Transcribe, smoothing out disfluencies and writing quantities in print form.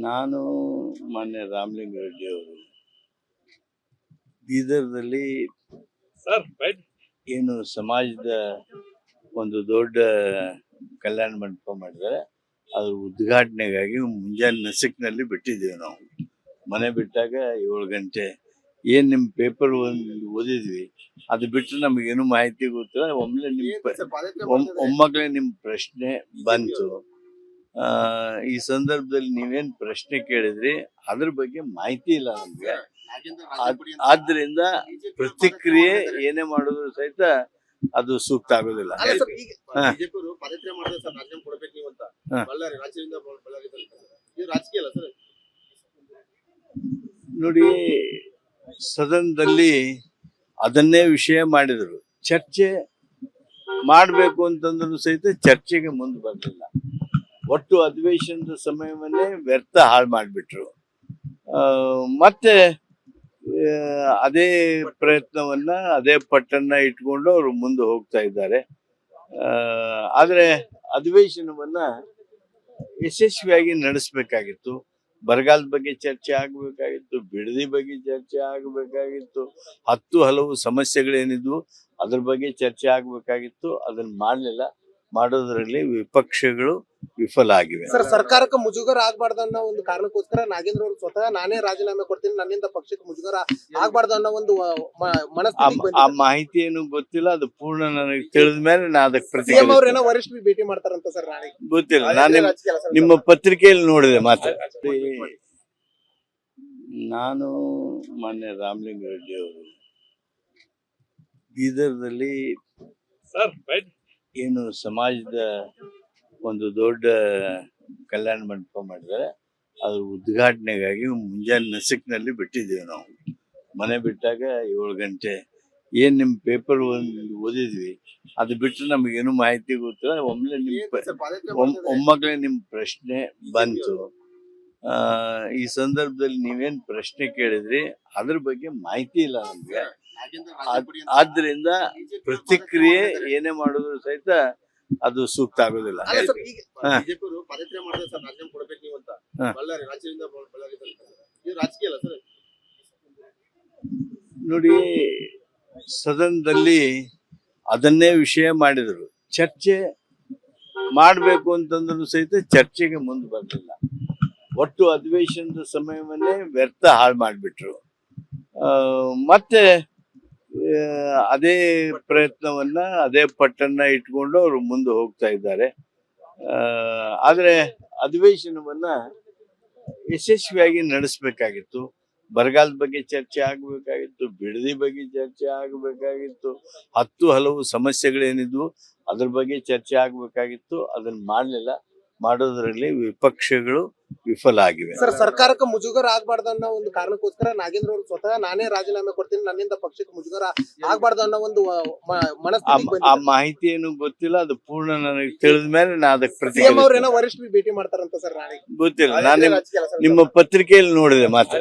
ನಾನು ಮಾನ್ಯ ರಾಮಲಿಂಗ ರೆಡ್ಡಿ ಅವರು ಬೀದರ್ದಲ್ಲಿ ಏನು ಸಮಾಜದ ಒಂದು ದೊಡ್ಡ ಕಲ್ಯಾಣ ಮಂಟಪ ಮಾಡಿದ್ದಾರೆ. ಅದ್ರ ಉದ್ಘಾಟನೆಗಾಗಿ ಮುಂಜಾನೆ ನಸಿಕ್ನಲ್ಲಿ ಬಿಟ್ಟಿದ್ದೀವಿ. ನಾವು ಮನೆ ಬಿಟ್ಟಾಗ 7 ಗಂಟೆ. ಏನ್ ನಿಮ್ ಪೇಪರ್ ಓದಿದ್ವಿ, ಅದು ಬಿಟ್ಟರೆ ನಮಗೇನು ಮಾಹಿತಿ ಗೊತ್ತಿಲ್ಲ. ಒಮ್ಮೆ ಒಮ್ಮಕ್ಳೆ ನಿಮ್ ಪ್ರಶ್ನೆ ಬಂತು. ಈ ಸಂದರ್ಭದಲ್ಲಿ ನೀವೇನ್ ಪ್ರಶ್ನೆ ಕೇಳಿದ್ರಿ ಅದ್ರ ಬಗ್ಗೆ ಮಾಹಿತಿ ಇಲ್ಲ ನಮ್ಗೆ. ಆದ್ರಿಂದ ಪ್ರತಿಕ್ರಿಯೆ ಏನೇ ಮಾಡಿದ್ರು ಸಹಿತ ಅದು ಸೂಕ್ತ ಆಗೋದಿಲ್ಲ. ನೋಡಿ, ಸದನದಲ್ಲಿ ಅದನ್ನೇ ವಿಷಯ ಮಾಡಿದ್ರು. ಚರ್ಚೆ ಮಾಡಬೇಕು ಅಂತಂದ್ರು ಸಹಿತ ಚರ್ಚೆಗೆ ಮುಂದೆ ಬರಲಿಲ್ಲ. ಒಟ್ಟು ಅಧಿವೇಶನದ ಸಮಯವನ್ನೇ ವ್ಯರ್ಥ ಹಾಳು ಮಾಡಿಬಿಟ್ರು. ಮತ್ತೆ ಅದೇ ಪ್ರಯತ್ನವನ್ನ, ಅದೇ ಪಟ್ಟನ್ನ ಇಟ್ಕೊಂಡು ಅವರು ಮುಂದೆ ಹೋಗ್ತಾ ಇದ್ದಾರೆ. ಆದ್ರೆ ಅಧಿವೇಶನವನ್ನ ಯಶಸ್ವಿಯಾಗಿ ನಡೆಸಬೇಕಾಗಿತ್ತು. ಬರಗಾಲದ ಬಗ್ಗೆ ಚರ್ಚೆ ಆಗ್ಬೇಕಾಗಿತ್ತು, ಬಿಡದಿ ಬಗ್ಗೆ ಚರ್ಚೆ ಆಗ್ಬೇಕಾಗಿತ್ತು, ಹಲವು ಸಮಸ್ಯೆಗಳೇನಿದ್ವು ಅದ್ರ ಬಗ್ಗೆ ಚರ್ಚೆ ಆಗ್ಬೇಕಾಗಿತ್ತು. ಅದನ್ನ ಮಾಡಲಿಲ್ಲ. ಮಾಡೋದ್ರಲ್ಲಿ ವಿಪಕ್ಷಗಳು ವಿಫಲ ಆಗಿವೆ. ಸರ್, ಸರ್ಕಾರಕ್ಕೆ ಮುಜುಗರ ಆಗ್ಬಾರ್ದು ಅನ್ನೋ ಒಂದು ಕಾರಣಕ್ಕೋಸ್ಕರ ನಾಗೇಂದ್ರ ಅವರು ಸ್ವತಃ ನಾನೇ ರಾಜೀನಾಮೆ ಕೊಡ್ತೀನಿ, ನನ್ನಿಂದ ಪಕ್ಷಕ್ಕೆ ಮುಜುಗರ ಆಗ್ಬಾರ್ದು ಅನ್ನೋ ಒಂದು ಮನಸ್ಥಿತಿ. ಆ ಮಾಹಿತಿ ಏನು ಗೊತ್ತಿಲ್ಲ. ಅದು ಪೂರ್ಣ ನನಗೆ ತಿಳಿದ ಮೇಲೆ ನಾ ಅದಕ್ಕೆ ಪ್ರತಿಕ್ರಿಯೆ. ಅವ್ರೇನೋ ವರಿಷ್ಠರು ಭೇಟಿ ಮಾಡ್ತಾರಂತ ಸರ್, ನಾಳೆ ಗೊತ್ತಿಲ್ಲ. ನಾನು ನಿಮ್ಮ ಪತ್ರಿಕೆಯಲ್ಲಿ ನೋಡಿದೆ ಮಾತ್ರ. ನಾನು ಮಾನ್ಯ ರಾಮಲಿಂಗ ರೆಡ್ಡಿ ಅವರು ಬೀದರ್ದಲ್ಲಿ ಏನು ಸಮಾಜದ ಒಂದು ದೊಡ್ಡ ಕಲ್ಯಾಣ ಮಂಟಪ ಮಾಡಿದ್ದಾರೆ. ಅದ್ರ ಉದ್ಘಾಟನೆಗಾಗಿ ಮುಂಜಾನೆ ನಸಿಕ್ನಲ್ಲಿ ಬಿಟ್ಟಿದ್ದೀವಿ. ನಾವು ಮನೆ ಬಿಟ್ಟಾಗ 7 ಗಂಟೆ. ಏನ್ ನಿಮ್ ಪೇಪರ್ ಓದಿದ್ವಿ, ಅದು ಬಿಟ್ಟರೆ ನಮಗೇನು ಮಾಹಿತಿ ಗೊತ್ತಿಲ್ಲ. ಒಮ್ಮಕ್ಳೆ ನಿಮ್ ಪ್ರಶ್ನೆ ಬಂತು. ಈ ಸಂದರ್ಭದಲ್ಲಿ ನೀವೇನ್ ಪ್ರಶ್ನೆ ಕೇಳಿದ್ರಿ ಅದ್ರ ಬಗ್ಗೆ ಮಾಹಿತಿ ಇಲ್ಲ ನಮ್ಗೆ. ಆದ್ರಿಂದ ಪ್ರತಿಕ್ರಿಯೆ ಏನೇ ಮಾಡಿದ್ರು ಸಹಿತ ಅದು ಸೂಕ್ತ ಆಗೋದಿಲ್ಲ. ನೋಡಿ, ಸದನದಲ್ಲಿ ಅದನ್ನೇ ವಿಷಯ ಮಾಡಿದ್ರು. ಚರ್ಚೆ ಮಾಡಬೇಕು ಅಂತಂದ್ರು ಸಹಿತ ಚರ್ಚೆಗೆ ಮುಂದೆ ಬರಲಿಲ್ಲ. ಒಟ್ಟು ಅಧಿವೇಶನದ ಸಮಯವನ್ನೇ ವ್ಯರ್ಥ ಹಾಳು ಮಾಡಿಬಿಟ್ರು. ಮತ್ತೆ ಅದೇ ಪ್ರಯತ್ನವನ್ನ, ಅದೇ ಪಟ್ಟನ್ನ ಇಟ್ಕೊಂಡು ಅವರು ಮುಂದೆ ಹೋಗ್ತಾ ಇದ್ದಾರೆ. ಆದ್ರೆ ಅಧಿವೇಶನವನ್ನ ಯಶಸ್ವಿಯಾಗಿ ನಡೆಸಬೇಕಾಗಿತ್ತು. ಬರಗಾಲದ ಬಗ್ಗೆ ಚರ್ಚೆ ಆಗ್ಬೇಕಾಗಿತ್ತು, ಬಿಡದಿ ಬಗ್ಗೆ ಚರ್ಚೆ ಆಗ್ಬೇಕಾಗಿತ್ತು, ಹಲವು ಸಮಸ್ಯೆಗಳೇನಿದ್ವು ಅದ್ರ ಬಗ್ಗೆ ಚರ್ಚೆ ಆಗ್ಬೇಕಾಗಿತ್ತು. ಅದನ್ನ ಮಾಡಲಿಲ್ಲ. ಮಾಡೋದ್ರಲ್ಲಿ ವಿಪಕ್ಷಗಳು ವಿಫಲ ಆಗಿವೆ. ಸರ್, ಸರ್ಕಾರಕ್ಕೆ ಮುಜುಗರ ಆಗ್ಬಾರ್ದು ಅನ್ನೋ ಒಂದು ಕಾರಣಕ್ಕೋಸ್ಕರ ನಾಗೇಂದ್ರ ಅವರು ಸ್ವತಃ ನಾನೇ ರಾಜೀನಾಮೆ ಕೊಡ್ತೀನಿ, ನನ್ನಿಂದ ಪಕ್ಷಕ್ಕೆ ಮುಜುಗರ ಆಗ್ಬಾರ್ದು ಅನ್ನೋ ಒಂದು ಮನಸ್ಥಿತಿ. ಆ ಮಾಹಿತಿ ಏನು ಗೊತ್ತಿಲ್ಲ. ಅದು ಪೂರ್ಣ ನನಗೆ ತಿಳಿದ ಮೇಲೆ ನಾ ಅದಕ್ಕೆ ಪ್ರತಿಕ್ರಿಯೆ. ಅವ್ರೇನೋ ವರಿಷ್ಠರು ಭೇಟಿ ಮಾಡ್ತಾರಂತ ಸರ್, ನಾಳೆ ಗೊತ್ತಿಲ್ಲ. ನಾನು ನಿಮ್ಮ ಪತ್ರಿಕೆಯಲ್ಲಿ ನೋಡಿದೆ ಮಾತ್ರ.